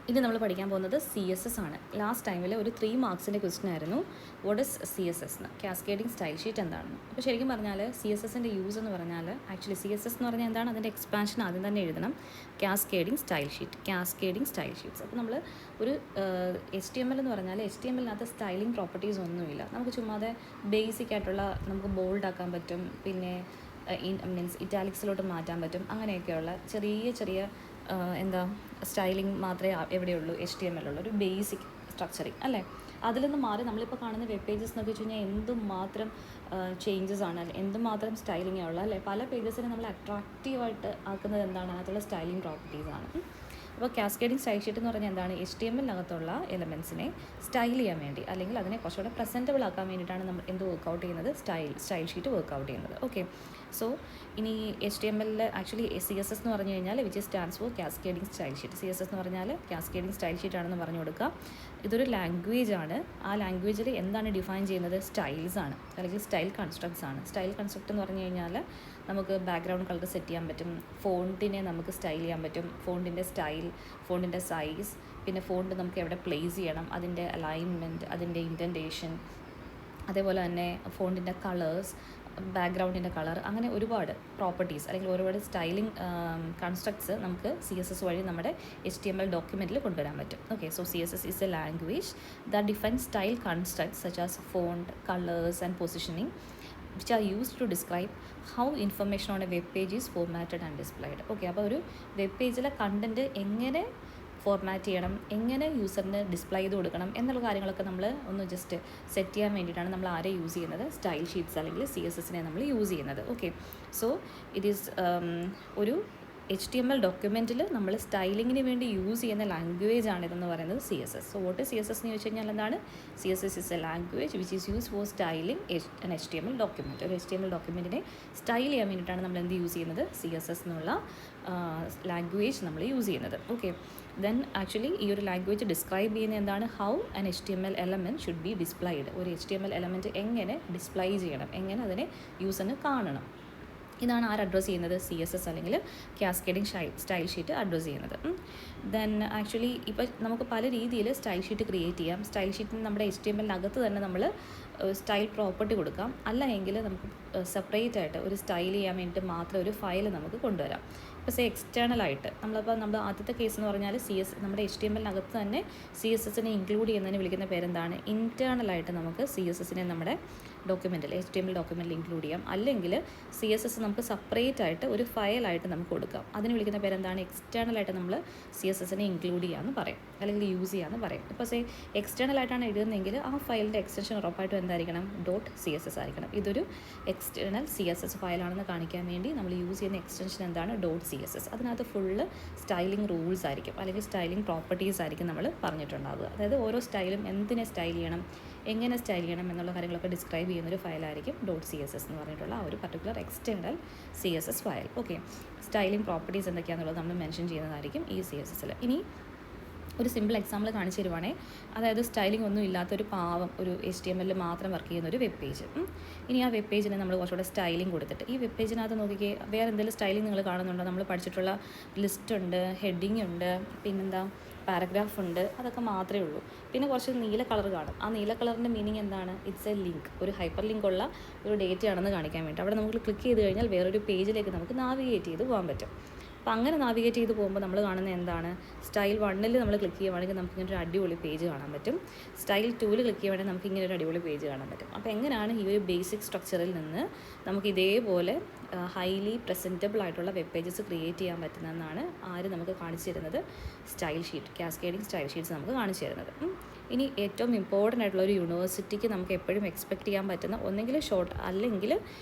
ഇനി നമ്മൾ പഠിക്കാൻ പോകുന്നത് CSS ആണ്. ലാസ്റ്റ് ടൈമിൽ ഒരു 3 മാർക്സിൻ്റെ ക്വസ്റ്റ്യൻ ആയിരുന്നു വാട്ട് ഇസ് CSS എന്ന്, കാസ്കേഡിംഗ് സ്റ്റൈൽ ഷീറ്റ് എന്താണെന്ന്. അപ്പോൾ ശരിക്കും പറഞ്ഞാൽ CSSൻ്റെ യൂസ് എന്ന് പറഞ്ഞാൽ ആക്ച്വലി CSS എന്ന് പറഞ്ഞാൽ എന്താണ്, അതിൻ്റെ എക്സ്പാൻഷൻ ആദ്യം തന്നെ എഴുതണം, കാസ്കേഡിംഗ് സ്റ്റൈൽ ഷീറ്റ്സ്. അപ്പോൾ നമ്മൾ ഒരു HTML എന്ന് പറഞ്ഞാൽ HTMLനകത്ത് സ്റ്റൈലിംഗ് പ്രോപ്പർട്ടീസ് ഒന്നുമില്ല. നമുക്ക് ചുമ്മാതെ ബേസിക് ആയിട്ടുള്ള നമുക്ക് ബോൾഡ് ആക്കാൻ പറ്റും, പിന്നെ മീൻസ് ഇറ്റാലിക്സിലോട്ട് മാറ്റാൻ പറ്റും, അങ്ങനെയൊക്കെയുള്ള ചെറിയ എന്താ സ്റ്റൈലിംഗ് മാത്രമേ എവിടെയുള്ളൂ, HTML ഉള്ളൂ, ഒരു ബേസിക് സ്ട്രക്ചറിങ് അല്ലേ. അതിൽ നിന്ന് മാറി നമ്മളിപ്പോൾ കാണുന്ന വെബ് പേജസ് എന്നൊക്കെ വെച്ച് കഴിഞ്ഞാൽ എന്തുമാത്രം ചേഞ്ചസ് ആണ്, അല്ലെ എന്തുമാത്രം സ്റ്റൈലിംഗ് ഉള്ളത് അല്ലേ. പല പേജസിനെ നമ്മൾ അട്രാക്റ്റീവായിട്ട് ആക്കുന്നത് എന്താണ്, അതിനകത്തുള്ള സ്റ്റൈലിംഗ് പ്രോപ്പർട്ടീസാണ്. അപ്പോൾ കാസ്കേഡിംഗ് സ്റ്റൈൽ ഷീറ്റ് എന്ന് പറഞ്ഞാൽ എന്താണ്, HTMLനകത്തുള്ള എലമെൻസിനെ സ്റ്റൈൽ ചെയ്യാൻ വേണ്ടി, അല്ലെങ്കിൽ അതിനെ കുറച്ചുകൂടെ പ്രസൻറ്റബിൾ ആക്കാൻ വേണ്ടിയിട്ടാണ് നമ്മൾ എന്ത് വർക്കൗട്ട് ചെയ്യുന്നത്, സ്റ്റൈൽ ഷീറ്റ് വർക്കൗട്ട് ചെയ്യുന്നത്. ഓക്കെ, സോ ഇനി HTML ആക്ച്വലി CSS എന്ന് പറഞ്ഞു കഴിഞ്ഞാൽ which stands for cascading style sheet. CSS എന്ന് പറഞ്ഞാൽ കാസ്കേഡിംഗ് സ്റ്റൈൽ ഷീറ്റ് ആണെന്ന് പറഞ്ഞു കൊടുക്കുക. ഇതൊരു ലാംഗ്വേജ് ആണ്. ആ ലാംഗ്വേജിൽ എന്താണ് ഡിഫൈൻ ചെയ്യുന്നത്, സ്റ്റൈൽസ് ആണ്, അല്ലെങ്കിൽ സ്റ്റൈൽ കൺസ്ട്രക്ട്സ് ആണ്. സ്റ്റൈൽ കൺസ്ട്രക്റ്റ് എന്ന് പറഞ്ഞു കഴിഞ്ഞാൽ നമുക്ക് ബാക്ക്ഗ്രൗണ്ട് കളർ സെറ്റ് ചെയ്യാൻ പറ്റും, ഫോണ്ടിനെ നമുക്ക് സ്റ്റൈൽ ചെയ്യാൻ പറ്റും, ഫോണ്ടിൻ്റെ സ്റ്റൈൽ, ഫോണ്ടിൻ്റെ സൈസ്, പിന്നെ ഫോണ്ട് നമുക്ക് എവിടെ പ്ലേസ് ചെയ്യണം, അതിൻ്റെ അലൈൻമെൻറ്റ്, അതിൻ്റെ ഇൻഡൻറ്റേഷൻ, അതേപോലെ തന്നെ ഫോണ്ടിൻ്റെ കളേഴ്സ്, ബാക്ക്ഗ്രൗണ്ടിൻ്റെ കളർ, അങ്ങനെ ഒരുപാട് പ്രോപ്പർട്ടീസ് അല്ലെങ്കിൽ ഒരുപാട് സ്റ്റൈലിംഗ് കൺസ്ട്രക്ട്സ് നമുക്ക് CSS വഴി നമ്മുടെ HTML ഡോക്യുമെൻറ്റിൽ കൊണ്ടുവരാൻ പറ്റും. Okay, so CSS is A language that define style constructs such as font, colours and positioning which are used to describe how information on a web page is formatted and displayed. Okay, അപ്പോൾ ഒരു web പേജിലെ content എങ്ങനെ format ചെയ്യണം, എങ്ങനെ യൂസറിന് display ചെയ്ത് കൊടുക്കണം എന്നുള്ള കാര്യങ്ങളൊക്കെ നമ്മൾ ഒന്ന് ജസ്റ്റ് സെറ്റ് ചെയ്യാൻ വേണ്ടിയിട്ടാണ് നമ്മൾ ആരെ യൂസ് ചെയ്യുന്നത്, സ്റ്റൈൽ ഷീറ്റ്സ് അല്ലെങ്കിൽ CSSനെ നമ്മൾ യൂസ് ചെയ്യുന്നത്. ഓക്കെ, സോ ഇറ്റ് ഈസ് ഒരു HTML ഡോക്യുമെൻറ്റിൽ നമ്മൾ സ്റ്റൈലിങ്ങിന് വേണ്ടി യൂസ് ചെയ്യുന്ന ലാംഗ്വേജ് ആണിതെന്ന് പറയുന്നത് CSS. So what is CSS എന്ന് ചോദിച്ചു കഴിഞ്ഞാൽ എന്താണ്, CSS is A language which is use for styling an HTML document. ഒരു HTML ഡോക്യുമെൻറ്റിനെ സ്റ്റൈൽ ചെയ്യാൻ വേണ്ടിയിട്ടാണ് നമ്മൾ എന്ത് യൂസ് ചെയ്യുന്നത്, CSS എന്നുള്ള ലാംഗ്വേജ് നമ്മൾ യൂസ് ചെയ്യുന്നത്. ഓക്കെ, ദെൻ ആക്ച്വലി ഈ ഒരു ലാംഗ്വേജ് ഡിസ്ക്രൈബ് ചെയ്യുന്നത് എന്താണ്, how an HTML element should be displayed. ഒരു HTML എലമെൻറ്റ് എങ്ങനെ ഡിസ്പ്ലേ ചെയ്യണം, എങ്ങനെ അതിനെ യൂസറിന് കാണണം, ഇതാണ് ആര് അഡ്രസ്സ് ചെയ്യുന്നത്, CSS അല്ലെങ്കിൽ കാസ്കേഡിംഗ് സ്റ്റൈൽ ഷീറ്റ് അഡ്രസ്സ് ചെയ്യുന്നത്. ദെൻ ആക്ച്വലി ഇപ്പോൾ നമുക്ക് പല രീതിയിൽ സ്റ്റൈൽ ഷീറ്റ് ക്രിയേറ്റ് ചെയ്യാം. സ്റ്റൈൽ ഷീറ്റിന് നമ്മുടെ HTMLനകത്ത് തന്നെ നമ്മൾ സ്റ്റൈൽ പ്രോപ്പർട്ടി കൊടുക്കാം, അല്ല എങ്കിൽ നമുക്ക് സെപ്പറേറ്റ് ആയിട്ട് ഒരു സ്റ്റൈൽ ചെയ്യാൻ വേണ്ടിയിട്ട് മാത്രം ഒരു ഫയൽ നമുക്ക് കൊണ്ടുവരാം. ഇപ്പോൾ എക്സ്റ്റേണലായിട്ട് നമ്മൾ ആദ്യത്തെ കേസ് എന്ന് പറഞ്ഞാൽ നമ്മുടെ HTMLനകത്ത് തന്നെ CSSനെ ഇൻക്ലൂഡ് ചെയ്യുന്നതിന് വിളിക്കുന്ന പേരെന്താണ്, ഇൻറ്റേർണലായിട്ട് നമുക്ക് CSSനെ നമ്മുടെ ഡോക്യുമെൻറ്റിൽ HTML ഡോക്യുമെൻറ്റിൽ ഇൻക്ലൂഡ് ചെയ്യാം, അല്ലെങ്കിൽ CSS നമുക്ക് സെപ്പറേറ്റ് ആയിട്ട് ഒരു ഫയലായിട്ട് നമുക്ക് കൊടുക്കാം. അതിന് വിളിക്കുന്ന പേരെന്താണ്, എക്സ്റ്റേണലായിട്ട് നമ്മൾ CSSനെ ഇൻക്ലൂഡ് ചെയ്യാമെന്ന് പറയും, അല്ലെങ്കിൽ യൂസ് ചെയ്യാമെന്ന് പറയും. ഇപ്പോൾ എക്സ്റ്റേണലായിട്ടാണ് എഴുതുന്നതെങ്കിൽ ആ ഫയലിൻ്റെ എക്സ്റ്റൻഷൻ ഉറപ്പായിട്ടും എന്തായിരിക്കണം, .css ആയിരിക്കണം. ഇതൊരു എക്സ്റ്റേണൽ CSS ഫയലാണെന്ന് കാണിക്കാൻ വേണ്ടി നമ്മൾ യൂസ് ചെയ്യുന്ന എക്സ്റ്റൻഷൻ എന്താണ്, .css. അതിനകത്ത് ഫുള്ള് സ്റ്റൈലിംഗ് റൂൾസ് ആയിരിക്കും, അല്ലെങ്കിൽ സ്റ്റൈലിംഗ് പ്രോപ്പർട്ടീസ് ആയിരിക്കും നമ്മൾ പറഞ്ഞിട്ടുണ്ടാവുക. അതായത് ഓരോ സ്റ്റൈലും എന്തിനെ സ്റ്റൈൽ ചെയ്യണം, എങ്ങനെ സ്റ്റൈൽ ചെയ്യണം എന്നുള്ള കാര്യങ്ങളൊക്കെ ഡിസ്ക്രൈബ് ചെയ്യുന്നൊരു ഫയലായിരിക്കും .css എന്ന് പറഞ്ഞിട്ടുള്ള ആ ഒരു particular external CSS file. Okay, styling properties എന്തൊക്കെയാണെന്നുള്ളത് നമ്മൾ മെൻഷൻ ചെയ്യുന്നതായിരിക്കും ഈ CSSൽ. ഇനി ഒരു സിമ്പിൾ എക്സാമ്പിൾ കാണിച്ചു തരുവാണേ, അതായത് സ്റ്റൈലിംഗ് ഒന്നും ഇല്ലാത്തൊരു പാവം ഒരു HTML മാത്രം വർക്ക് ചെയ്യുന്ന ഒരു വെബ് പേജ്. ഇനി ആ വെബ് പേജിന് നമ്മൾ കുറച്ചുകൂടെ സ്റ്റൈലിംഗ് കൊടുത്തിട്ട്, ഈ വെബ് പേജിനകത്ത് നോക്കിക്കേ വേറെ എന്തെങ്കിലും സ്റ്റൈലിംഗ് നിങ്ങൾ കാണുന്നുണ്ടോ, നമ്മൾ പഠിച്ചിട്ടുള്ള ലിസ്റ്റ് ഉണ്ട്, ഹെഡിങ് ഉണ്ട്, പിന്നെന്താ പാരഗ്രാഫ് ഉണ്ട്, അതൊക്കെ മാത്രമേ ഉള്ളൂ. പിന്നെ കുറച്ച് നീല കളർ കാണും. ആ നീല കളറിൻ്റെ മീനിങ് എന്താണ്, ഇറ്റ്സ് എ ലിങ്ക്, ഒരു ഹൈപ്പർ ലിങ്ക് ഉള്ള ഒരു ഡേറ്റ ആണെന്ന് കാണിക്കാൻ വേണ്ടി. അവിടെ നമുക്ക് ക്ലിക്ക് ചെയ്ത് കഴിഞ്ഞാൽ വേറൊരു പേജിലേക്ക് നമുക്ക് നാവിഗേറ്റ് ചെയ്ത് പോകാൻ പറ്റും. അപ്പോൾ അങ്ങനെ നാവിഗേറ്റ് ചെയ്ത് പോകുമ്പോൾ നമ്മൾ കാണുന്നത് എന്താണ്, സ്റ്റൈൽ 1ൽ നമ്മൾ ക്ലിക്ക് ചെയ്യുവാണെങ്കിൽ നമുക്ക് ഇങ്ങനെ ഒരു അടിപൊളി പേജ് കാണാൻ പറ്റും, സ്റ്റൈൽ 2ൽ ക്ലിക്ക് ചെയ്യുവാണെങ്കിൽ നമുക്ക് ഇങ്ങനെ ഒരു അടിപൊളി പേജ് കാണാൻ പറ്റും. അപ്പോൾ എങ്ങനെയാണ് ഈ ഒരു ബേസിക് സ്ട്രക്ചറിൽ നിന്ന് നമുക്ക് ഇതേപോലെ ഹൈലി പ്രസൻറ്റബിൾ ആയിട്ടുള്ള വെബ് പേജസ് ക്രിയേറ്റ് ചെയ്യാൻ പറ്റുന്നതെന്നാണ് ആര് നമുക്ക് കാണിച്ചു തരുന്നത്, style sheet, cascading style sheets നമുക്ക് കാണിച്ചു തരുന്നത്. ഇനി ഏറ്റവും ഇമ്പോർട്ടൻ്റ് ആയിട്ടുള്ള ഒരു യൂണിവേഴ്സിറ്റിക്ക് നമുക്ക് എപ്പോഴും എക്സ്പെക്റ്റ് ചെയ്യാൻ പറ്റുന്ന ഒന്നെങ്കിൽ ഷോർട്ട് അല്ലെങ്കിൽ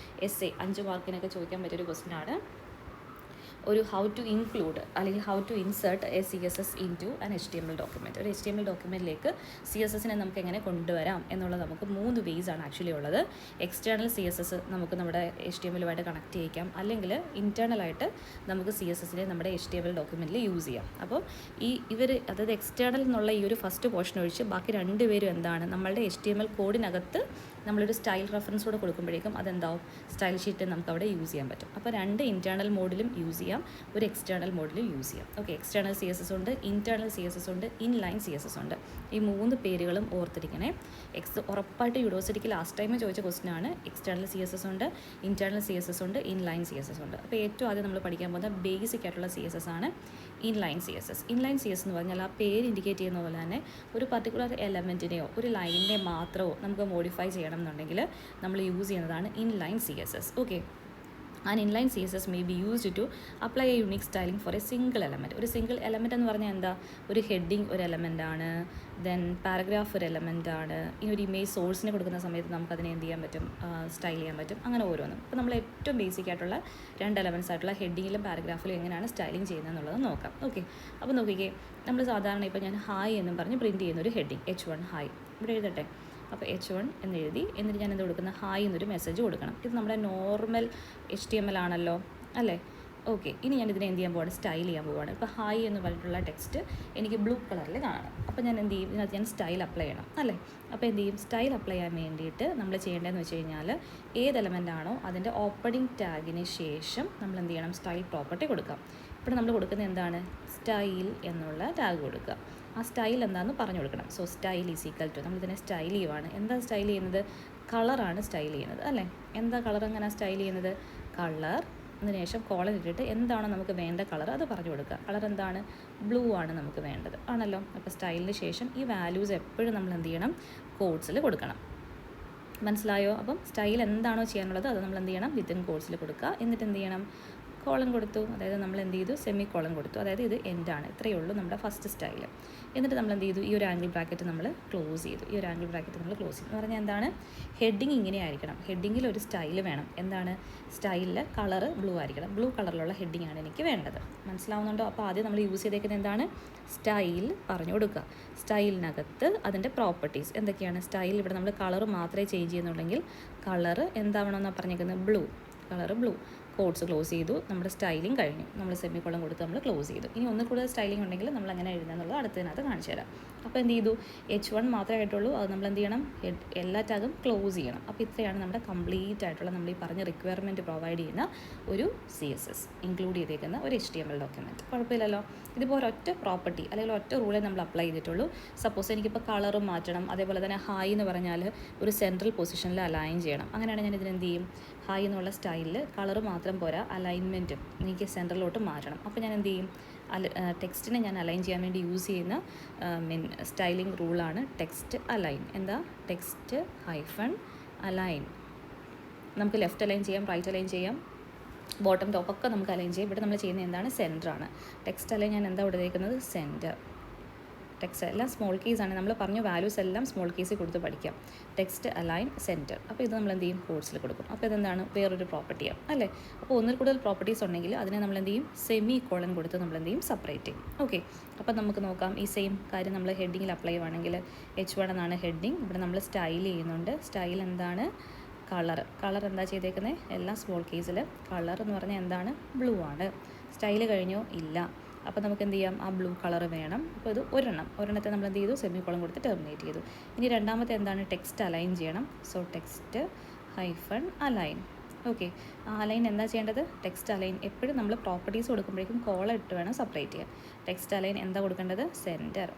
essay 5 മാർക്കിനൊക്കെ ചോദിക്കാൻ പറ്റിയൊരു ക്വസ്റ്റ്യനാണ് ഒരു ഹൗ ടു ഇൻക്ലൂഡ് അല്ലെങ്കിൽ how to insert a CSS into an HTML document. ഒരു HTML ഡോക്യുമെൻറ്റിലേക്ക് CSSനെ നമുക്ക് എങ്ങനെ കൊണ്ടുവരാം എന്നുള്ളത് നമുക്ക് 3 വേസ് ആണ് ആക്ച്വലി ഉള്ളത്. എക്സ്റ്റേണൽ CSS നമുക്ക് നമ്മുടെ HTMLുമായിട്ട് കണക്ട് ചെയ്യിക്കാം, അല്ലെങ്കിൽ ഇൻറ്റേർണലായിട്ട് നമുക്ക് CSSനെ നമ്മുടെ HTML ഡോക്യുമെൻറ്റിൽ യൂസ് ചെയ്യാം. അപ്പോൾ അതായത് എക്സ്റ്റേണൽ എന്നുള്ള ഈ ഒരു ഫസ്റ്റ് പോർഷൻ ഒഴിച്ച് ബാക്കി 2 പേരും എന്താണ്, നമ്മളുടെ HTML കോഡിനകത്ത് നമ്മളൊരു സ്റ്റൈൽ റെഫറൻസ് കൂടെ കൊടുക്കുമ്പോഴേക്കും അതെന്താവും സ്റ്റൈൽ ഷീറ്റ് നമുക്ക് അവിടെ യൂസ് ചെയ്യാൻ പറ്റും. അപ്പോൾ രണ്ട് ഇൻറ്റേർണൽ മോഡിലും യൂസ് ചെയ്യാം, ഒരു എക്സ്റ്റേണൽ മോഡിലും യൂസ് ചെയ്യാം. ഓക്കെ, എക്സ്റ്റേണൽ CSS ഉണ്ട്, ഇൻറ്റേർണൽ CSS ഉണ്ട്, ഇൻലൈൻ CSS ഉണ്ട്. ഈ 3 പേരുകളും ഓർത്തിരിക്കണേ. ഉറപ്പായിട്ട് യൂണിവേഴ്സിറ്റിക്ക് ലാസ്റ്റ് ടൈം ചോദിച്ച ക്വസ്റ്റ്യൻ ആണ്. എക്സ്റ്റേണൽ CSS ഉണ്ട്, ഇൻറ്റേർണൽ CSS ഉണ്ട്, ഇൻലൈൻ CSS ഉണ്ട്. അപ്പോൾ ഏറ്റവും ആദ്യം നമ്മൾ പഠിക്കാൻ പോകുന്ന ബേസിക് ആയിട്ടുള്ള CSS ആണ് ഇൻലൈൻ CSS. ഇൻലൈൻ CSS എന്ന് പറഞ്ഞാൽ ആ പേര് ഇൻഡിക്കേറ്റ് ചെയ്യുന്ന പോലെ തന്നെ ഒരു പർട്ടിക്കുലർ എലമെൻറ്റിനെയോ ഒരു ലൈനിനെ മാത്രമോ നമുക്ക് മോഡിഫൈ ചെയ്യണം എന്നുണ്ടെങ്കിൽ നമ്മൾ യൂസ് ചെയ്യുന്നതാണ് inline CSS. Okay, and inline CSS may be used to apply a unique styling for a single element. ഒരു സിംഗിൾ എലമെൻറ്റ് എന്ന് പറഞ്ഞാൽ എന്താ, ഒരു ഹെഡിങ് ഒരു എലമെൻ്റ് ആണ്, ദെൻ പാരഗ്രാഫ് ഒരു എലമെൻ്റ് ആണ്. ഇനി ഒരു ഇമേജ് സോഴ്സിന് കൊടുക്കുന്ന സമയത്ത് നമുക്കതിനെ എന്ത് ചെയ്യാൻ പറ്റും, സ്റ്റൈൽ ചെയ്യാൻ പറ്റും. അങ്ങനെ ഓരോന്നും. അപ്പോൾ നമ്മൾ ഏറ്റവും ബേസിക് ആയിട്ടുള്ള 2 എലമെൻറ്റ്സ് ആയിട്ടുള്ള ഹെഡിങ്ങിലും പാരഗ്രാഫിലും എങ്ങനെയാണ് സ്റ്റൈലിംഗ് ചെയ്യുന്നത് എന്നുള്ളത് നോക്കാം. ഓക്കെ, അപ്പോൾ നോക്കിക്കേ, നമ്മൾ സാധാരണ ഇപ്പോൾ ഞാൻ ഹായ് എന്നും പറഞ്ഞ് പ്രിൻറ്റ് ചെയ്യുന്ന ഒരു ഹെഡിങ് H1 ഹായ് ഇവിടെ എഴുതട്ടെ. അപ്പോൾ H1 എന്ന് എഴുതി, എന്നിട്ട് ഞാൻ എന്ത് കൊടുക്കുന്ന ഹായ് എന്നൊരു മെസ്സേജ് കൊടുക്കണം. ഇത് നമ്മുടെ നോർമൽ HTML ആണല്ലോ അല്ലേ. ഓക്കെ, ഇനി ഞാൻ ഇതിനെ എന്ത് ചെയ്യാൻ പോവാണ്, സ്റ്റൈൽ ചെയ്യാൻ പോവാണ്. ഇപ്പോൾ ഹായ് എന്ന് പറഞ്ഞിട്ടുള്ള ടെക്സ്റ്റ് എനിക്ക് ബ്ലൂ കളറിൽ കാണണം. അപ്പോൾ ഞാൻ എന്ത് ചെയ്യും, ഇതിനകത്ത് ഞാൻ സ്റ്റൈൽ അപ്ലൈ ചെയ്യണം അല്ലേ. അപ്പോൾ എന്ത് ചെയ്യും, സ്റ്റൈൽ അപ്ലൈ ചെയ്യാൻ വേണ്ടിയിട്ട് നമ്മൾ ചെയ്യേണ്ടതെന്ന് വെച്ച് കഴിഞ്ഞാൽ ഏത് എലമെൻ്റ് ആണോ അതിൻ്റെ ഓപ്പണിംഗ് ടാഗിന് ശേഷം നമ്മൾ എന്ത് ചെയ്യണം, സ്റ്റൈൽ പ്രോപ്പർട്ടി കൊടുക്കാം. ഇവിടെ നമ്മൾ കൊടുക്കുന്നത് എന്താണ്, സ്റ്റൈൽ എന്നുള്ള ടാഗ് കൊടുക്കുക. ആ സ്റ്റൈൽ എന്താണെന്ന് പറഞ്ഞു കൊടുക്കണം. So style is equal to, നമ്മളിതിനെ സ്റ്റൈൽ ചെയ്യുവാണ്. എന്താ സ്റ്റൈൽ ചെയ്യുന്നത്, കളറാണ് സ്റ്റൈൽ ചെയ്യുന്നത് അല്ലേ. എന്താ കളർ എങ്ങനെ സ്റ്റൈൽ ചെയ്യുന്നത്, കളർ അതിന് ശേഷം കോളൻ ഇട്ടിട്ട് എന്താണോ നമുക്ക് വേണ്ട കളർ അത് പറഞ്ഞു കൊടുക്കുക. കളർ എന്താണ്, ബ്ലൂ ആണ് നമുക്ക് വേണ്ടത് ആണല്ലോ. അപ്പോൾ സ്റ്റൈലിന് ശേഷം ഈ വാല്യൂസ് എപ്പോഴും നമ്മൾ എന്ത് ചെയ്യണം, കോഡ്സിൽ കൊടുക്കണം. മനസ്സിലായോ. അപ്പം സ്റ്റൈൽ എന്താണോ ചെയ്യാനുള്ളത് അത് നമ്മൾ എന്ത് ചെയ്യണം, വിത്തിൻ കോഡ്സിൽ കൊടുക്കുക. എന്നിട്ട് എന്ത് ചെയ്യണം, കോളൻ കൊടുത്തു, അതായത് നമ്മൾ എന്ത് ചെയ്തു, സെമി കോളൻ കൊടുത്തു, അതായത് ഇത് എൻഡാണ്, ഇത്രയേ ഉള്ളൂ നമ്മുടെ ഫസ്റ്റ് സ്റ്റൈൽ. എന്നിട്ട് നമ്മൾ എന്ത് ചെയ്തു, ഈ ഒരു ആംഗിൾ ബ്രാക്കറ്റ് നമ്മൾ ക്ലോസ് ചെയ്തു. ഈ ഒരു ആംഗിൾ ബ്രാക്കറ്റ് നമ്മൾ ക്ലോസ് ചെയ്തു എന്ന് പറഞ്ഞാൽ എന്താണ്, ഹെഡിങ് ഇങ്ങനെ ആയിരിക്കണം. ഹെഡിങ്ങിൽ ഒരു സ്റ്റൈൽ വേണം. എന്താണ്, സ്റ്റൈലിൽ കളർ ബ്ലൂ ആയിരിക്കണം. ബ്ലൂ കളറിലുള്ള ഹെഡിങ് ആണ് എനിക്ക് വേണ്ടത്. മനസ്സിലാവുന്നുണ്ടോ. അപ്പോൾ ആദ്യം നമ്മൾ യൂസ് ചെയ്തേക്കുന്നത് എന്താണ്, സ്റ്റൈൽ പറഞ്ഞു കൊടുക്കുക. സ്റ്റൈലിനകത്ത് അതിൻ്റെ പ്രോപ്പർട്ടീസ് എന്തൊക്കെയാണ്, സ്റ്റൈൽ ഇവിടെ നമ്മൾ കളർ മാത്രമേ ചേഞ്ച് ചെയ്യുന്നുണ്ടെങ്കിൽ കളർ എന്താവണമെന്നാണ് പറഞ്ഞേക്കുന്നത്, blue, colour blue. Codes close ചെയ്തു, നമ്മുടെ സ്റ്റൈലിംഗ് കഴിഞ്ഞു. നമ്മൾ സെമിക്കോളം കൊടുത്ത് നമ്മൾ ക്ലോസ് ചെയ്തു. ഇനി ഒന്നിൽ കൂടുതൽ സ്റ്റൈലിംഗ് ഉണ്ടെങ്കിൽ നമ്മൾ എങ്ങനെ എഴുതുന്നുള്ളത് അടുത്തതിനകത്ത് കാണിച്ചു തരാം. അപ്പോൾ എന്ത് ചെയ്തു, H1 മാത്രമേ ആയിട്ടുള്ളൂ, അത് നമ്മൾ എന്ത് ചെയ്യണം, എല്ലാ ടാഗും ക്ലോസ് ചെയ്യണം. അപ്പോൾ ഇത്രയാണ് നമ്മുടെ കംപ്ലീറ്റ് ആയിട്ടുള്ള നമ്മൾ ഈ പറഞ്ഞ റിക്വയർമെൻറ്റ് പ്രൊവൈഡ് ചെയ്യുന്ന ഒരു CSS ഇൻക്ലൂഡ് ചെയ്തേക്കുന്ന ഒരു HTML ഡോക്യുമെൻറ്റ്. കുഴപ്പമില്ലല്ലോ. ഇതിപ്പോൾ ഒരൊറ്റ പ്രോപ്പർട്ടി അല്ലെങ്കിൽ ഒറ്റ റൂളെ നമ്മൾ അപ്ലൈ ചെയ്തിട്ടുള്ളൂ. സപ്പോസ് എനിക്കിപ്പോൾ കളറും മാറ്റണം, അതേപോലെ തന്നെ ഹായ് എന്ന് പറഞ്ഞാൽ ഒരു സെൻട്രൽ പൊസിഷനിൽ അലൈൻ ചെയ്യണം. അങ്ങനെയാണെങ്കിൽ ഞാൻ ഇതിനെന്ത് ചെയ്യും, ഹായ് എന്നുള്ള സ്റ്റൈലിൽ കളർ മാത്രം പോരാ, അലൈൻമെൻറ്റും എനിക്ക് സെൻറ്ററിലോട്ട് മാറ്റണം. അപ്പോൾ ഞാൻ എന്ത് ചെയ്യും, ടെക്സ്റ്റിനെ ഞാൻ അലൈൻ ചെയ്യാൻ വേണ്ടി യൂസ് ചെയ്യുന്ന സ്റ്റൈലിംഗ് റൂളാണ് ടെക്സ്റ്റ് അലൈൻ. എന്താ, ടെക്സ്റ്റ് ഹൈഫൺ അലൈൻ. നമുക്ക് ലെഫ്റ്റ് അലൈൻ ചെയ്യാം, റൈറ്റ് അലൈൻ ചെയ്യാം, ബോട്ടം ടോപ്പൊക്കെ നമുക്ക് അലൈൻ ചെയ്യാം. ഇവിടെ നമ്മൾ ചെയ്യുന്നത് എന്താണ്, സെൻറ്ററാണ്. ടെക്സ്റ്റ് അലൈൻ ഞാൻ എന്താ കൊടുത്തേക്കുന്നത്, സെൻറ്റർ. ടെക്സ്റ്റ് എല്ലാം സ്മോൾ കേസാണ്. നമ്മൾ പറഞ്ഞ വാല്യൂസ് എല്ലാം സ്മോൾ കേസിൽ കൊടുത്ത് പഠിക്കാം. Text align centre. അപ്പോൾ ഇത് നമ്മൾ എന്ത് ചെയ്യും, കോഡ്സിൽ കൊടുക്കും. അപ്പോൾ ഇതെന്താണ്, വേറൊരു പ്രോപ്പർട്ടിയാണ് അല്ലേ. അപ്പോൾ ഒന്നിൽ കൂടുതൽ പ്രോപ്പർട്ടീസ് ഉണ്ടെങ്കിൽ അതിനെ നമ്മൾ എന്ത് ചെയ്യും, സെമി കോളൻ കൊടുത്ത് നമ്മൾ എന്ത് ചെയ്യും, സെപ്പറേറ്റ് ചെയ്യും. ഓക്കെ, അപ്പോൾ നമുക്ക് നോക്കാം. ഈ സെയിം കാര്യം നമ്മൾ ഹെഡിങ്ങിൽ അപ്ലൈ ചെയ്യുവാണെങ്കിൽ H1 എന്നാണ് ഹെഡിങ്. ഇവിടെ നമ്മൾ സ്റ്റൈൽ ചെയ്യുന്നുണ്ട്. സ്റ്റൈൽ എന്താണ്, കളർ എന്താ ചെയ്തേക്കുന്നത്, എല്ലാം സ്മോൾ കേസിൽ. കളർ എന്ന് പറഞ്ഞാൽ എന്താണ്, ബ്ലൂ ആണ്. സ്റ്റൈൽ കഴിഞ്ഞോ, ഇല്ല. അപ്പോൾ നമുക്ക് എന്ത് ചെയ്യാം, ആ ബ്ലൂ കളർ വേണം. അപ്പോൾ ഇത് ഒരെണ്ണത്തെ നമ്മൾ എന്ത് ചെയ്തു, സെമിക്കോളം കൊടുത്ത് ടെർമിനേറ്റ് ചെയ്തു. ഇനി രണ്ടാമത്തെ എന്താണ്, ടെക്സ്റ്റ് അലൈൻ ചെയ്യണം. So text hyphen align. Okay, ആ അലൈൻ എന്താ ചെയ്യേണ്ടത്, ടെക്സ്റ്റ് അലൈൻ എപ്പോഴും നമ്മൾ പ്രോപ്പർട്ടീസ് കൊടുക്കുമ്പോഴേക്കും കോളം ഇട്ട് വേണം സെപ്പറേറ്റ് ചെയ്യാൻ. ടെക്സ്റ്റ് അലൈൻ എന്താ കൊടുക്കേണ്ടത്, സെൻറ്റർ.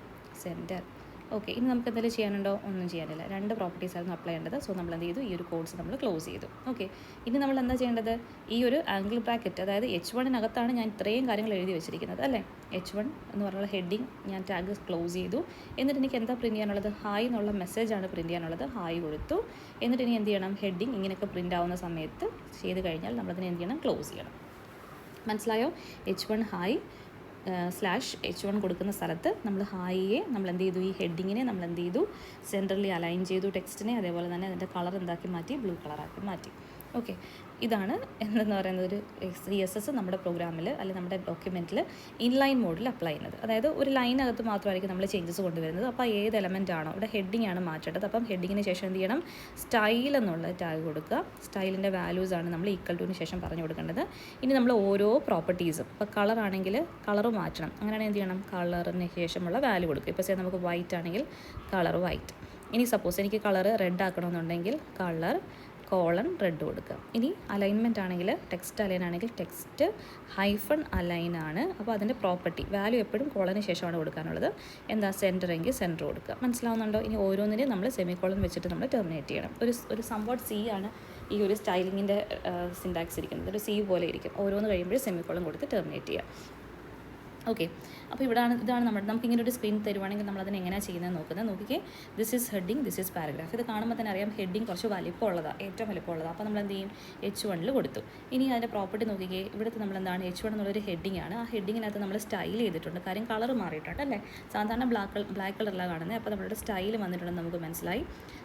ഓക്കെ, ഇനി നമുക്ക് എന്തെങ്കിലും ചെയ്യാനുണ്ടോ, ഒന്നും ചെയ്യാനില്ല. 2 പ്രോപ്പർട്ടീസ് ആയിരുന്നു അപ്ലൈ ചെയ്യേണ്ടത്. സോ നമ്മൾ എന്ത് ചെയ്തു, ഈ ഒരു കോഡ്സ് നമ്മൾ ക്ലോസ് ചെയ്തു. ഓക്കെ, ഇനി നമ്മൾ എന്താ ചെയ്യേണ്ടത്, ഈ ഒരു ആംഗിൾ ബ്രാക്കറ്റ്, അതായത് H1-നകത്താണ് ഞാൻ ഇത്രയും കാര്യങ്ങൾ എഴുതി വെച്ചിരിക്കുന്നത് അല്ലേ. H1 എന്ന് പറഞ്ഞുള്ള ഹെഡിങ് ഞാൻ ടാഗ് ക്ലോസ് ചെയ്തു. എന്നിട്ട് എനിക്ക് എന്താ പ്രിൻറ്റ് ചെയ്യാനുള്ളത്, ഹായ് എന്നുള്ള മെസ്സേജാണ് പ്രിൻറ്റ് ചെയ്യാനുള്ളത്. ഹായ് കൊടുത്തു. എന്നിട്ട് ഇനി എന്ത് ചെയ്യണം, ഹെഡിങ് ഇങ്ങനെയൊക്കെ പ്രിൻ്റ് ആവുന്ന സമയത്ത് ചെയ്ത് കഴിഞ്ഞാൽ നമ്മളതിനെ എന്ത് ചെയ്യണം, ക്ലോസ് ചെയ്യണം. മനസ്സിലായോ. H1 ഹായ് /H1 കൊടുക്കുന്ന സ്ഥലത്ത് നമ്മൾ ഹായിയെ നമ്മൾ എന്ത് ചെയ്തു, ഈ ഹെഡിങ്ങിനെ നമ്മൾ എന്ത് ചെയ്തു, സെൻട്രലി അലൈൻ ചെയ്തു ടെക്സ്റ്റിനെ. അതേപോലെ തന്നെ അതിൻ്റെ കളർ എന്താക്കി മാറ്റി, ബ്ലൂ കളറാക്കി മാറ്റി. ഓക്കെ, ഇതാണ് എന്തെന്ന് പറയുന്നത് ഒരു CSS നമ്മുടെ പ്രോഗ്രാമിൽ അല്ലെങ്കിൽ നമ്മുടെ ഡോക്യുമെൻറ്റിൽ ഇൻലൈൻ മോഡിൽ അപ്ലൈ ചെയ്യുന്നത്. അതായത് ഒരു ലൈനകത്ത് മാത്രമായിരിക്കും നമ്മൾ ചേഞ്ചസ് കൊണ്ടുവരുന്നത്. അപ്പോൾ ഏത് എലമെൻ്റ് ആണോ, ഇവിടെ ഹെഡിങ് ആണ് മാറ്റേണ്ടത്. അപ്പം ഹെഡിങ്ങിന് ശേഷം എന്ത് ചെയ്യണം, സ്റ്റൈൽ എന്നുള്ള ടാഗ് കൊടുക്കുക. സ്റ്റൈലിൻ്റെ വാല്യൂസ് ആണ് നമ്മൾ ഈക്വൽ ടുവിന് ശേഷം പറഞ്ഞു കൊടുക്കേണ്ടത്. ഇനി നമ്മൾ ഓരോ പ്രോപ്പർട്ടീസും, ഇപ്പോൾ കളർ ആണെങ്കിൽ കളർ മാറ്റണം. അങ്ങനെയാണെങ്കിൽ എന്ത് ചെയ്യണം, കളറിന് ശേഷമുള്ള വാല്യൂ കൊടുക്കുക. ഇപ്പോൾ നമുക്ക് വൈറ്റ് ആണെങ്കിൽ കളർ വൈറ്റ്. ഇനി സപ്പോസ് എനിക്ക് കളർ റെഡ് ആക്കണമെന്നുണ്ടെങ്കിൽ കളർ കോളൺ റെഡ് കൊടുക്കുക. ഇനി അലൈൻമെൻറ്റ് ആണെങ്കിൽ ടെക്സ്റ്റ് അലൈൻ ആണെങ്കിൽ ടെക്സ്റ്റ് ഹൈഫൺ അലൈൻ ആണ്. അപ്പോൾ അതിൻ്റെ പ്രോപ്പർട്ടി വാല്യൂ എപ്പോഴും കോളന് ശേഷമാണ് കൊടുക്കാനുള്ളത്. എന്താ സെൻറ്റർ എങ്കിൽ സെൻറ്റർ കൊടുക്കുക. മനസ്സിലാവുന്നുണ്ടോ? ഇനി ഓരോന്നിനും നമ്മൾ സെമി കോളൻ വെച്ചിട്ട് നമ്മൾ ടെർമിനേറ്റ് ചെയ്യണം. ഒരു സംവാട്ട് സി ആണ് ഈ ഒരു സ്റ്റൈലിങ്ങിൻ്റെ സിൻടാക്സ് ഇരിക്കുന്നത്. ഒരു സി പോലെ ഇരിക്കും. ഓരോന്ന് കഴിയുമ്പോൾ സെമി കോളൻ കൊടുത്ത് ടെർമിനേറ്റ് ചെയ്യുക. ഓക്കെ, അപ്പോൾ ഇതാണ് നമുക്കിങ്ങനെ ഒരു സ്ക്രീൻ തരുവാണെങ്കിൽ നമ്മളതിന് എങ്ങനെയാണ് ചെയ്യുന്നത് നോക്കുന്നത്. നോക്കിക്കേ, this is heading, this is paragraph. ഇത് കാണുമ്പോൾ തന്നെ അറിയാം ഹെഡിങ് കുറച്ച് വലിപ്പമുള്ളതാണ്, ഏറ്റവും വലിപ്പമുള്ളതാണ്. അപ്പോൾ നമ്മൾ എന്ത് ചെയ്യും, H1 കൊടുത്തു. ഇനി അതിൻ്റെ പ്രോപ്പർട്ടി നോക്കിക്കേ, ഇവിടുത്തെ നമ്മളെന്താണ് H1 എന്നുള്ളൊരു ഹെഡിങ് ആണ്. ആ ഹെഡിങ്ങിനകത്ത് നമ്മൾ സ്റ്റൈൽ ചെയ്തിട്ടുണ്ട്. കാര്യം കളർ മാറിയിട്ടുണ്ട് അല്ലേ. സാധാരണ ബ്ലാക്ക് കളറിലാണ് കാണുന്നത്. അപ്പോൾ നമ്മളുടെ സ്റ്റൈൽ വന്നിട്ടുണ്ടെന്ന് നമുക്ക് മനസ്സിലായി.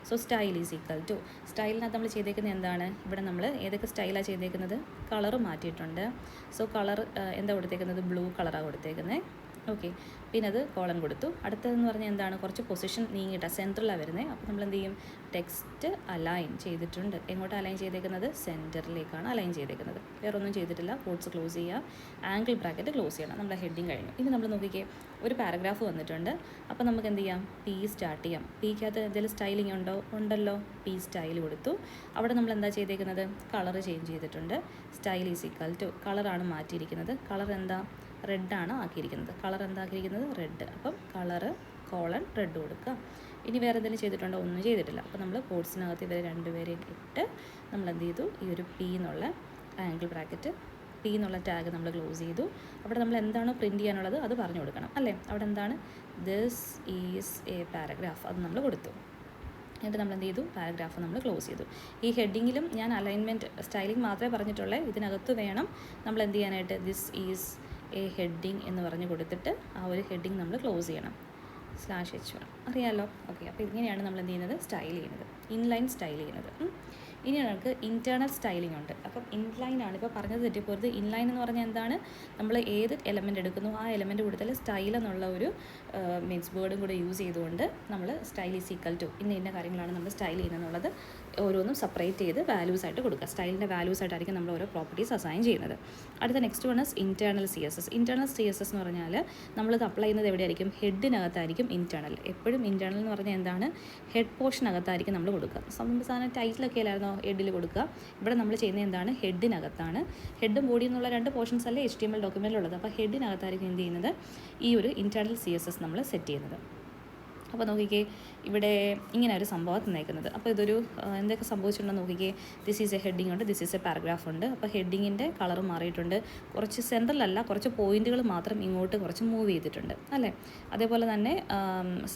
So style is equal to, സ്റ്റൈലിനകത്ത് നമ്മൾ ചെയ്തേക്കുന്നത് എന്താണ്, ഇവിടെ നമ്മൾ ഏതൊക്കെ സ്റ്റൈലാണ് ചെയ്തേക്കുന്നത്, കളർ മാറ്റിയിട്ടുണ്ട്. സോ കളർ എന്താ കൊടുത്തേക്കുന്നത്, ബ്ലൂ കളറാണ് കൊടുത്തേക്കുന്നത്. ഓക്കെ, പിന്നെ അത് കോളൻ കൊടുത്തു. അടുത്തതെന്ന് പറഞ്ഞാൽ എന്താണ്, കുറച്ച് പൊസിഷൻ നീങ്ങിയിട്ടാണ് സെൻറ്ററിലാണ് വരുന്നത്. അപ്പോൾ നമ്മൾ എന്ത് ചെയ്യും, ടെക്സ്റ്റ് അലൈൻ ചെയ്തിട്ടുണ്ട്. എങ്ങോട്ട് അലൈൻ ചെയ്തേക്കുന്നത്, സെൻറ്ററിലേക്കാണ് അലൈൻ ചെയ്തേക്കുന്നത്. വേറെ ഒന്നും ചെയ്തിട്ടില്ല. കോട്ട്സ് ക്ലോസ് ചെയ്യുക, ആംഗിൾ ബ്രാക്കറ്റ് ക്ലോസ് ചെയ്യണം. നമ്മുടെ ഹെഡിങ് കഴിഞ്ഞു. ഇനി നമ്മൾ നോക്കിക്കേ, ഒരു പാരഗ്രാഫ് വന്നിട്ടുണ്ട്. അപ്പോൾ നമുക്ക് എന്ത് ചെയ്യാം, പി സ്റ്റാർട്ട് ചെയ്യാം. പിക്കകത്ത് എന്തെങ്കിലും സ്റ്റൈലിംഗ് ഉണ്ടല്ലോ. പി സ്റ്റൈൽ കൊടുത്തു. അവിടെ നമ്മൾ എന്താ ചെയ്തേക്കുന്നത്, കളർ ചേഞ്ച് ചെയ്തിട്ടുണ്ട്. സ്റ്റൈൽ ഈസ് ഈക്വൽ ടു, കളറാണ് മാറ്റിയിരിക്കുന്നത്. കളർ എന്താ, റെഡാണ് ആക്കിയിരിക്കുന്നത്. കളർ എന്താക്കിയിരിക്കുന്നത്, റെഡ്. അപ്പം കളറ് കോളൻ റെഡ് കൊടുക്കുക. ഇനി വേറെ എന്തെങ്കിലും ചെയ്തിട്ടുണ്ടോ, ഒന്നും ചെയ്തിട്ടില്ല. അപ്പോൾ നമ്മൾ കോഡ്സിനകത്ത് ഇവരെ രണ്ടുപേരെയും ഇട്ട് നമ്മൾ എന്ത് ചെയ്തു, ഈ ഒരു പി എന്നുള്ള ആംഗിൾ ബ്രാക്കറ്റ്, പി എന്നുള്ള ടാഗ് നമ്മൾ ക്ലോസ് ചെയ്തു. അവിടെ നമ്മൾ എന്താണോ പ്രിൻറ്റ് ചെയ്യാനുള്ളത് അത് പറഞ്ഞു കൊടുക്കണം അല്ലേ. അവിടെ എന്താണ്, ദിസ് ഈസ് എ പാരഗ്രാഫ്, അത് നമ്മൾ കൊടുത്തു. എന്നിട്ട് നമ്മൾ എന്ത് ചെയ്തു, പാരഗ്രാഫ് നമ്മൾ ക്ലോസ് ചെയ്തു. ഈ ഹെഡിങ്ങിലും ഞാൻ അലൈൻമെൻറ്റ് സ്റ്റൈലിംഗ് മാത്രമേ പറഞ്ഞിട്ടുള്ളൂ. ഇതിനകത്ത് വേണം നമ്മൾ എന്ത് ചെയ്യാനായിട്ട്, ദിസ് ഈസ് എ ഹെഡിങ് എന്ന് പറഞ്ഞ് കൊടുത്തിട്ട് ആ ഒരു ഹെഡിങ് നമ്മൾ ക്ലോസ് ചെയ്യണം. /H1 അറിയാമല്ലോ. ഓക്കെ, അപ്പോൾ ഇങ്ങനെയാണ് നമ്മൾ എന്ത് ചെയ്യുന്നത്, സ്റ്റൈൽ ചെയ്യുന്നത്, ഇൻലൈൻ സ്റ്റൈൽ ചെയ്യുന്നത്. ഇനി നമുക്ക് ഇൻറ്റേർണൽ സ്റ്റൈലിംഗ് ഉണ്ട്. അപ്പം ഇൻലൈൻ ആണ് ഇപ്പോൾ പറഞ്ഞത് തെറ്റിപ്പോരുത്. ഇൻലൈൻ എന്ന് പറഞ്ഞാൽ എന്താണ്, നമ്മൾ ഏത് എലമെൻ്റ് എടുക്കുന്നു ആ എലമെൻ്റ് കൂടുതൽ സ്റ്റൈൽ എന്നുള്ള ഒരു മീൻസ് വേർഡും കൂടെ യൂസ് ചെയ്തുകൊണ്ട് നമ്മൾ സ്റ്റൈൽ ഈസ് ഈക്വൽ ടു ഇന്ന കാര്യങ്ങളാണ് നമ്മൾ സ്റ്റൈൽ ചെയ്യുന്നതെന്നുള്ളത് ഓരോന്നും സെപ്പറേറ്റ് ചെയ്ത് വാല്യൂസ് ആയിട്ട് കൊടുക്കുക. സ്റ്റൈലിൻ്റെ വാല്യൂസ് ആയിട്ടായിരിക്കും നമ്മൾ ഓരോ പ്രോപ്പർട്ടീസ് അസൈൻ ചെയ്യുന്നത്. അടുത്ത next one is internal CSS. Internal CSS എന്ന് പറഞ്ഞാൽ നമ്മളിത് അപ്ലൈ ചെയ്യുന്നത് എവിടെയായിരിക്കും, ഹെഡിനകത്തായിരിക്കും ഇൻറ്റേർണൽ. എപ്പോഴും ഇൻറ്റേർണൽ എന്ന് പറഞ്ഞാൽ എന്താണ്, ഹെഡ് പോർഷനകത്തായിരിക്കും നമ്മൾ കൊടുക്കുക. സാധാരണ ടൈറ്റിലൊക്കെ അല്ലായിരുന്നോ ഹെഡിൽ കൊടുക്കുക. ഇവിടെ നമ്മൾ ചെയ്യുന്നത് എന്താണ്, ഹെഡിനകത്താണ്. ഹെഡും ബോഡി എന്നുള്ള രണ്ട് പോർഷൻസ് അല്ലേ HTML ഡോക്യുമെൻറ്റിലുള്ളത്. അപ്പോൾ ഹെഡിനകത്തായിരിക്കും എന്ത് ചെയ്യുന്നത്, ഈ ഒരു ഇൻറ്റേർണൽ CSS നമ്മൾ സെറ്റ് ചെയ്യുന്നത്. അപ്പോൾ നോക്കിക്കേ, ഇവിടെ ഇങ്ങനെ ഒരു സംഭവം തന്നേക്കുന്നത്. അപ്പോൾ ഇതൊരു എന്തൊക്കെ സംഭവിച്ചിട്ടുണ്ടെന്ന് നോക്കിക്കേ, ദിസ് ഈസ് എ ഹെഡിങ് ഉണ്ട്, ദിസ് ഈസ് എ പാരഗ്രാഫ് ഉണ്ട്. അപ്പോൾ ഹെഡിങ്ങിൻ്റെ കളർ മാറിയിട്ടുണ്ട്. കുറച്ച് സെൻട്രലല്ല, കുറച്ച് പോയിന്റുകൾ മാത്രം ഇങ്ങോട്ട് കുറച്ച് മൂവ് ചെയ്തിട്ടുണ്ട് അല്ലേ. അതേപോലെ തന്നെ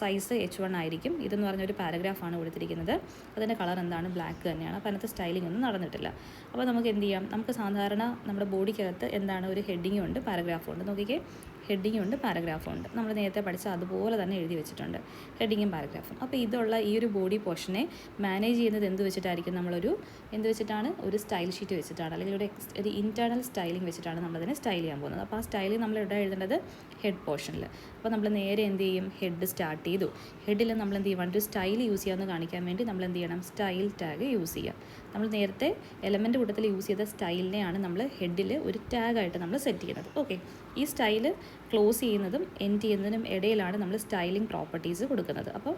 സൈസ് H1 ആയിരിക്കും. ഇതെന്ന് പറഞ്ഞൊരു പാരഗ്രാഫാണ് കൊടുത്തിരിക്കുന്നത്. അതിൻ്റെ കളർ എന്താണ്, ബ്ലാക്ക് തന്നെയാണ്. അപ്പോൾ അതിനകത്ത് സ്റ്റൈലിംഗ് ഒന്നും നടന്നിട്ടില്ല. അപ്പോൾ നമുക്ക് എന്ത് ചെയ്യാം, നമുക്ക് സാധാരണ നമ്മുടെ ബോഡിക്കകത്ത് എന്താണ്, ഒരു ഹെഡിങ്ങും ഉണ്ട് പാരഗ്രാഫും ഉണ്ട്. നോക്കിക്കേ, ഹെഡിങ്ങും ഉണ്ട് പാരഗ്രാഫും ഉണ്ട്. നമ്മൾ നേരത്തെ പഠിച്ച അതുപോലെ തന്നെ എഴുതി വെച്ചിട്ടുണ്ട്, ഹെഡിങ്ങും പാരഗ്രാഫും. അപ്പോൾ ഇതുള്ള ഈ ഒരു ബോഡി പോർഷനെ മാനേജ് ചെയ്യുന്നത് എന്ത് വെച്ചിട്ടായിരിക്കും, നമ്മളൊരു എന്ത് വെച്ചിട്ടാണ്, ഒരു സ്റ്റൈൽ ഷീറ്റ് വെച്ചിട്ടാണ്, അല്ലെങ്കിൽ ഒരു ഇൻറ്റേർണൽ സ്റ്റൈലിംഗ് വെച്ചിട്ടാണ് നമ്മളതിനെ സ്റ്റൈൽ ചെയ്യാൻ പോകുന്നത്. അപ്പോൾ ആ സ്റ്റൈലിംഗ് നമ്മൾ ഇവിടെ എഴുതേണ്ടത് ഹെഡ് പോർഷനിൽ. അപ്പോൾ നമ്മൾ നേരെ എന്ത് ചെയ്യും, ഹെഡ് സ്റ്റാർട്ട് ചെയ്തു. ഹെഡിൽ നമ്മൾ എന്ത് ചെയ്യും, ഒരു സ്റ്റൈൽ യൂസ് ചെയ്യാമെന്ന് കാണിക്കാൻ വേണ്ടി നമ്മൾ എന്ത് ചെയ്യണം, സ്റ്റൈൽ ടാഗ് യൂസ് ചെയ്യുക. നമ്മൾ നേരത്തെ എലമെൻ്റ് കൂട്ടത്തിൽ യൂസ് ചെയ്ത സ്റ്റൈലിനെയാണ് നമ്മൾ ഹെഡിൽ ഒരു ടാഗായിട്ട് നമ്മൾ സെറ്റ് ചെയ്യുന്നത്. ഓക്കെ, ഈ സ്റ്റൈല് ക്ലോസ് ചെയ്യുന്നതും എൻഡ് ചെയ്യുന്നതിനും ഇടയിലാണ് നമ്മൾ സ്റ്റൈലിംഗ് പ്രോപ്പർട്ടീസ് കൊടുക്കുന്നത്. അപ്പോൾ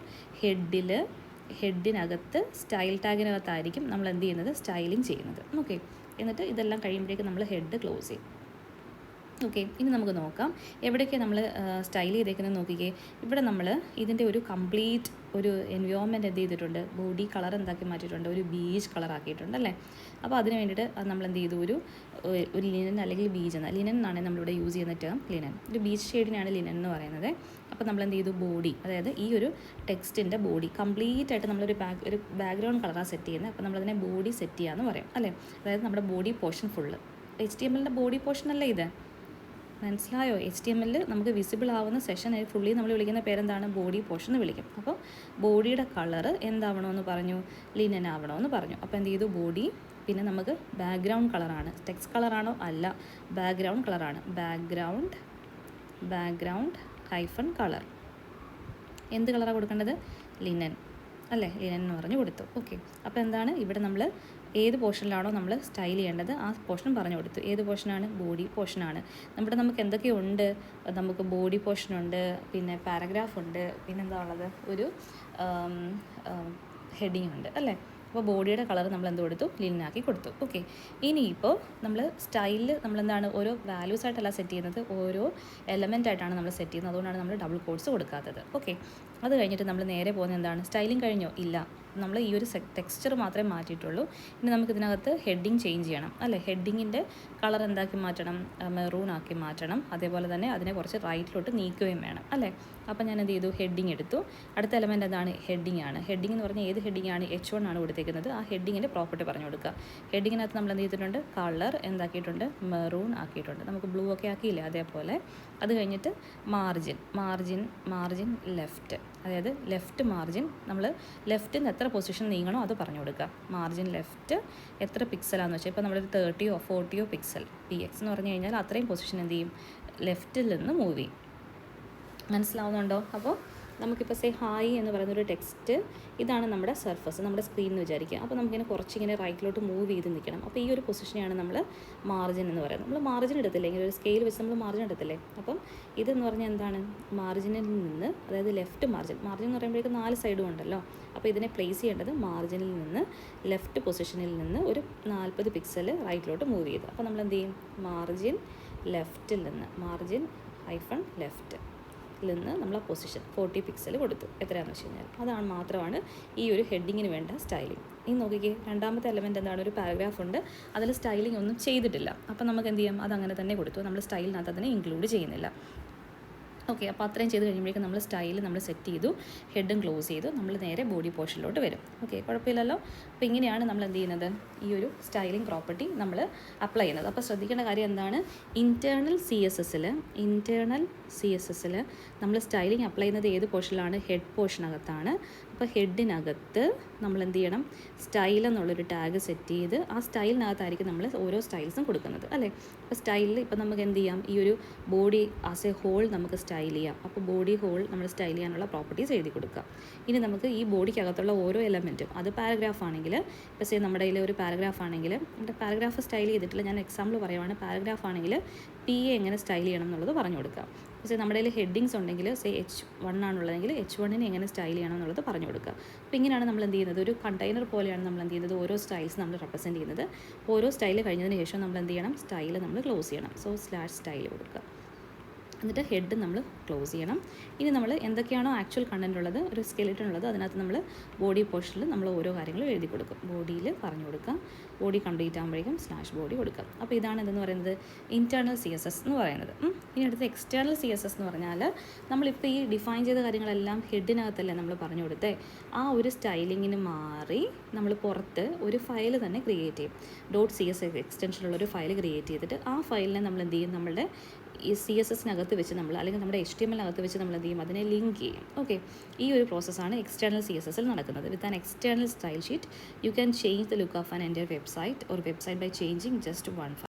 ഹെഡിനകത്ത് സ്റ്റൈൽ ടാഗിനകത്തായിരിക്കും നമ്മൾ എന്ത് ചെയ്യുന്നത്, സ്റ്റൈലിംഗ് ചെയ്യുന്നത്. ഓക്കെ, എന്നിട്ട് ഇതെല്ലാം കഴിയുമ്പോഴേക്കും നമ്മൾ ഹെഡ് ക്ലോസ് ചെയ്യും. ഓക്കെ, ഇനി നമുക്ക് നോക്കാം എവിടെയൊക്കെ നമ്മൾ സ്റ്റൈൽ ചെയ്തേക്കുന്നത്. നോക്കിക്കേ, ഇവിടെ നമ്മൾ ഇതിൻ്റെ ഒരു കംപ്ലീറ്റ് ഒരു എൻവയോൺമെൻറ്റ് എന്ത് ചെയ്തിട്ടുണ്ട്, ബോഡി കളർ എന്താക്കി മാറ്റിയിട്ടുണ്ട്, ഒരു ബീച്ച് കളർ ആക്കിയിട്ടുണ്ട് അല്ലേ. അപ്പോൾ അതിന് വേണ്ടിയിട്ട് നമ്മൾ എന്ത് ചെയ്തു, ഒരു ലിനൻ അല്ലെങ്കിൽ ബീച്ച് എന്ന ലിനൻ എന്നാണ് നമ്മളിവിടെ യൂസ് ചെയ്യുന്ന ടേം ലിനൻ. ഒരു ബീച്ച് ഷെയ്ഡിനാണ് ലിനൻ എന്ന് പറയുന്നത്. അപ്പോൾ നമ്മൾ എന്ത് ചെയ്തു, ബോഡി, അതായത് ഈ ഒരു ടെക്സ്റ്റിൻ്റെ ബോഡി കംപ്ലീറ്റ് ആയിട്ട് നമ്മളൊരു ബാക്ക്ഗ്രൗണ്ട് കളറാണ് സെറ്റ് ചെയ്യുന്നത്. അപ്പോൾ നമ്മളതിനെ ബോഡി സെറ്റ് ചെയ്യാമെന്ന് പറയാം അല്ലേ. അതായത് നമ്മുടെ ബോഡി പോർഷൻ ഫുള്ള് HTMLൻ്റെ ബോഡി പോർഷൻ അല്ലേ ഇത്, മനസ്സിലായോ. HTML നമുക്ക് വിസിബിൾ ആവുന്ന സെഷൻ ഫുള്ളി നമ്മൾ വിളിക്കുന്ന പേരെന്താണ്, ബോഡി പോർഷൻ എന്ന് വിളിക്കും. അപ്പോൾ ബോഡിയുടെ കളറ് എന്താവണമെന്ന് പറഞ്ഞു, ലിനൻ ആവണമെന്ന് പറഞ്ഞു. അപ്പോൾ എന്ത് ചെയ്തു, ബോഡി, പിന്നെ നമുക്ക് ബാക്ക്ഗ്രൗണ്ട് കളറാണ്, ടെക്സ്റ്റ് കളറാണോ അല്ല, ബാക്ക്ഗ്രൗണ്ട് കളറാണ്, ബാക്ക്ഗ്രൗണ്ട് ഹൈഫൺ കളർ. എന്ത് കളറാണ് കൊടുക്കേണ്ടത്, ലിനൻ അല്ലേ, ലിനൻ എന്ന് പറഞ്ഞ് കൊടുത്തു. ഓക്കെ, അപ്പോൾ എന്താണ് ഇവിടെ നമ്മൾ ഏത് പോർഷനിലാണോ നമ്മൾ സ്റ്റൈൽ ചെയ്യേണ്ടത് ആ പോർഷൻ പറഞ്ഞു കൊടുത്തു. ഏത് പോർഷനാണ്? ബോഡി പോർഷനാണ്. നമുക്ക് എന്തൊക്കെയുണ്ട്? നമുക്ക് ബോഡി പോർഷനുണ്ട്, പിന്നെ പാരഗ്രാഫ് ഉണ്ട്, പിന്നെന്താ ഉള്ളത്, ഒരു ഹെഡിങ് ഉണ്ട് അല്ലേ. അപ്പോൾ ബോഡിയുടെ കളർ നമ്മൾ എന്ത് കൊടുത്തു? ലിനാക്കി കൊടുത്തു. ഓക്കെ, ഇനിയിപ്പോൾ നമ്മൾ സ്റ്റൈലിൽ നമ്മളെന്താണ് ഓരോ വാല്യൂസ് ആയിട്ടല്ല സെറ്റ് ചെയ്യുന്നത്, ഓരോ എലമെൻ്റ് ആയിട്ടാണ് നമ്മൾ സെറ്റ് ചെയ്യുന്നത്. അതുകൊണ്ടാണ് നമ്മൾ ഡബിൾ കോട്ട്സ് കൊടുക്കാത്തത്. ഓക്കെ, അത് കഴിഞ്ഞിട്ട് നമ്മൾ നേരെ പോകുന്നത് എന്താണ്? സ്റ്റൈലിംഗ് കഴിഞ്ഞോ? ഇല്ല, നമ്മൾ ഈ ഒരു ടെക്സ്ചർ മാത്രമേ മാറ്റിയിട്ടുള്ളൂ. ഇനി നമുക്ക് ഇതിനകത്ത് ഹെഡിങ് ചേഞ്ച് ചെയ്യണം അല്ലേ. ഹെഡിങ്ങിൻ്റെ കളർ എന്താക്കി മാറ്റണം? മെറൂൺ ആക്കി മാറ്റണം. അതേപോലെ തന്നെ അതിനെ കുറച്ച് റൈറ്റിലോട്ട് നീക്കുകയും വേണം അല്ലേ. അപ്പോൾ ഞാൻ എന്ത് ചെയ്തു? ഹെഡിങ് എടുത്തു. അടുത്ത എലമെൻ്റ് എന്താണ്? ഹെഡിങ് ആണ്. ഹെഡിങ് എന്ന് പറഞ്ഞാൽ ഏത് ഹെഡിങ് ആണ്? H1 ആണ് കൊടുത്തേക്കുന്നത്. ആ ഹെഡിങ്ങിൻ്റെ പ്രോപ്പർട്ടി പറഞ്ഞു കൊടുക്കുക. ഹെഡിങ്ങിനകത്ത് നമ്മൾ എന്ത് ചെയ്തിട്ടുണ്ട്? കളർ എന്താക്കിയിട്ടുണ്ട്? മെറൂൺ ആക്കിയിട്ടുണ്ട്. നമുക്ക് ബ്ലൂ ഒക്കെ ആക്കിയില്ലേ, അതേപോലെ. അത് കഴിഞ്ഞിട്ട് മാർജിൻ ലെഫ്റ്റ്, അതായത് ലെഫ്റ്റ് മാർജിൻ നമ്മൾ ലെഫ്റ്റിൽ നിന്ന് എത്ര പൊസിഷൻ നീങ്ങണോ അത് പറഞ്ഞു കൊടുക്കുക. മാർജിൻ ലെഫ്റ്റ് എത്ര പിക്സലാണെന്ന് വെച്ചാൽ ഇപ്പോൾ നമ്മളൊരു 30 40 പിക്സൽ PX എന്ന് പറഞ്ഞു കഴിഞ്ഞാൽ അത്രയും പൊസിഷൻ എന്ത് ചെയ്യും? ലെഫ്റ്റിൽ നിന്ന് മൂവ് ചെയ്യും. മനസ്സിലാവുന്നുണ്ടോ? അപ്പോൾ നമുക്കിപ്പോൾ ഹായ് എന്ന് പറയുന്നൊരു ടെക്സ്റ്റ്, ഇതാണ് നമ്മുടെ സർഫസ്, നമ്മുടെ സ്ക്രീൻ എന്ന് വിചാരിക്കുക. അപ്പോൾ നമുക്കിങ്ങനെ കുറച്ചിങ്ങനെ റൈറ്റിലോട്ട് മൂവ് ചെയ്ത് നിൽക്കണം. അപ്പോൾ ഈ ഒരു പൊസിഷനെയാണ് നമ്മൾ മാർജിൻ എന്ന് പറയുന്നത്. നമ്മൾ മാർജിൻ എടുത്തില്ലേ, ഇങ്ങനെ ഒരു സ്കെയിൽ വെച്ച് നമ്മൾ മാർജിൻ എടുത്തില്ലേ. അപ്പം ഇതെന്ന് പറഞ്ഞാൽ എന്താണ്? മാർജിനിൽ നിന്ന്, അതായത് ലെഫ്റ്റ് മാർജിൻ എന്ന് പറയുമ്പോഴേക്കും 4 സൈഡും ഉണ്ടല്ലോ. അപ്പോൾ ഇതിനെ പ്ലേസ് ചെയ്യേണ്ടത് മാർജിനിൽ നിന്ന്, ലെഫ്റ്റ് പൊസിഷനിൽ നിന്ന് ഒരു 40 പിക്സൽ റൈറ്റിലോട്ട് മൂവ് ചെയ്ത്. അപ്പോൾ നമ്മൾ എന്ത് ചെയ്യും? മാർജിൻ ലെഫ്റ്റ് നിന്ന് നമ്മൾ ആ പൊസിഷൻ 40 പിക്സൽ കൊടുത്തു. എത്രയാണെന്ന് വെച്ച് കഴിഞ്ഞാൽ അതാണ് മാത്രമാണ് ഈ ഒരു ഹെഡിങ്ങിന് വേണ്ട സ്റ്റൈലിംഗ്. ഇനി നോക്കിക്കേ, രണ്ടാമത്തെ എലമെൻറ്റ് എന്താണ്? ഒരു പാരഗ്രാഫ് ഉണ്ട്, അതിൽ സ്റ്റൈലിംഗ് ഒന്നും ചെയ്തിട്ടില്ല. അപ്പോൾ നമുക്ക് എന്ത് ചെയ്യാം? അതങ്ങനെ തന്നെ കൊടുത്തു. നമ്മൾ സ്റ്റൈലിനകത്ത് അതിനെ ഇൻക്ലൂഡ് ചെയ്യുന്നില്ല. ഓക്കെ, അപ്പോൾ അത്രയും ചെയ്ത് കഴിയുമ്പോഴേക്കും നമ്മൾ സ്റ്റൈൽ നമ്മൾ സെറ്റ് ചെയ്തു, ഹെഡും ക്ലോസ് ചെയ്തു, നമ്മൾ നേരെ ബോഡി പോർഷനിലോട്ട് വരും. ഓക്കെ, കുഴപ്പമില്ലല്ലോ. അപ്പോൾ ഇങ്ങനെയാണ് നമ്മൾ എന്ത് ചെയ്യുന്നത്? ഈ ഒരു സ്റ്റൈലിംഗ് പ്രോപ്പർട്ടി നമ്മൾ അപ്ലൈ ചെയ്യുന്നത്. അപ്പോൾ ശ്രദ്ധിക്കേണ്ട കാര്യം എന്താണ്? ഇൻറ്റേർണൽ സി എസ് എസിൽ നമ്മൾ സ്റ്റൈലിംഗ് അപ്ലൈ ചെയ്യുന്നത് ഏത് പോർഷനിലാണ്? ഹെഡ് പോർഷനകത്താണ്. അപ്പോൾ ഹെഡിനകത്ത് നമ്മൾ എന്ത് ചെയ്യണം? സ്റ്റൈൽ എന്നുള്ളൊരു ടാഗ് സെറ്റ് ചെയ്ത് ആ സ്റ്റൈലിനകത്തായിരിക്കും നമ്മൾ ഓരോ സ്റ്റൈൽസും കൊടുക്കുന്നത് അല്ലേ. അപ്പോൾ സ്റ്റൈലിൽ ഇപ്പോൾ നമുക്ക് എന്ത് ചെയ്യാം? ഈ ഒരു ബോഡി ആസ് എ ഹോൾ നമുക്ക് സ്റ്റൈൽ ചെയ്യാം. അപ്പോൾ ബോഡി ഹോൾ നമ്മൾ സ്റ്റൈൽ ചെയ്യാനുള്ള പ്രോപ്പർട്ടീസ് എഴുതി കൊടുക്കുക. ഇനി നമുക്ക് ഈ ബോഡിക്കകത്തുള്ള ഓരോ എലമെൻറ്റും, അത് പാരഗ്രാഫ് ആണെങ്കിൽ, ഇപ്പോൾ നമ്മുടെ കയ്യിൽ ഒരു പാരഗ്രാഫ് ആണെങ്കിൽ, നമ്മുടെ പാരഗ്രാഫ് സ്റ്റൈൽ ചെയ്തിട്ടില്ല, ഞാൻ എക്സാമ്പിൾ പറയുവാണ്. പാരഗ്രാഫ് ആണെങ്കിൽ PA എങ്ങനെ സ്റ്റൈൽ ചെയ്യണം എന്നുള്ളത് പറഞ്ഞു കൊടുക്കുക. പക്ഷേ നമ്മുടെ കയ്യിൽ ഹെഡിങ്സ് ഉണ്ടെങ്കിൽ H1 ആണുള്ളതെങ്കിൽ H1നെ എങ്ങനെ സ്റ്റൈൽ ചെയ്യണം എന്നുള്ളത് പറഞ്ഞു കൊടുക്കുക. അപ്പോൾ ഇങ്ങനെയാണ് നമ്മൾ എന്ത് ചെയ്യുന്നത്? ഒരു കണ്ടെയ്നർ പോലെയാണ് നമ്മൾ എന്ത് ചെയ്യുന്നത്? ഓരോ സ്റ്റൈൽസ് നമ്മൾ റെപ്രസെൻറ്റ് ചെയ്യുന്നത്. ഓരോ സ്റ്റൈൽ കഴിഞ്ഞതിന് ശേഷം നമ്മൾ എന്ത് ചെയ്യണം? സ്റ്റൈൽ നമ്മൾ ക്ലോസ് ചെയ്യണം. /സ്റ്റൈൽ കൊടുക്കുക. എന്നിട്ട് ഹെഡ് നമ്മൾ ക്ലോസ് ചെയ്യണം. ഇനി നമ്മൾ എന്തൊക്കെയാണോ ആക്ച്വൽ കണ്ടൻറ് ഉള്ളത്, ഒരു സ്കെലിറ്റൺ ഉള്ളത്, അതിനകത്ത് നമ്മൾ ബോഡി പോർഷനിൽ നമ്മൾ ഓരോ കാര്യങ്ങളും എഴുതി കൊടുക്കും. ബോഡിയിൽ പറഞ്ഞു കൊടുക്കുക. ബോഡി കംപ്ലീറ്റ് ആകുമ്പോഴേക്കും /ബോഡി കൊടുക്കുക. അപ്പോൾ ഇതാണ് എന്തെന്ന് പറയുന്നത്? ഇൻറ്റേർണൽ CSS എന്ന് പറയുന്നത്. ഇനി അടുത്ത് എക്സ്റ്റേർണൽ CSS എന്ന് പറഞ്ഞാൽ നമ്മളിപ്പോൾ ഈ ഡിഫൈൻ ചെയ്ത കാര്യങ്ങളെല്ലാം ഹെഡിനകത്തല്ലേ നമ്മൾ പറഞ്ഞു കൊടുത്തേ. ആ ഒരു സ്റ്റൈലിങ്ങിന് മാറി നമ്മൾ പുറത്ത് ഒരു ഫയൽ തന്നെ ക്രിയേറ്റ് ചെയ്യും. .css എക്സ്റ്റൻഷനുള്ളൊരു ഫയൽ ക്രിയേറ്റ് ചെയ്തിട്ട് ആ ഫയലിനെ നമ്മൾ എന്ത് ചെയ്യും? നമ്മളുടെ ഈ CSSനകത്ത് വെച്ച് നമ്മൾ, അല്ലെങ്കിൽ നമ്മുടെ HTMLനകത്ത് വെച്ച് നമ്മൾ എന്ത് ചെയ്യും? അതിനെ ലിങ്ക് ചെയ്യും. ഓക്കെ, ഈ ഒരു പ്രോസസ്സാണ് എക്സ്റ്റേർണൽ CSSൽ നടക്കുന്നത്. With an external style sheet you can change the look of an entire website or website by changing just 1 file.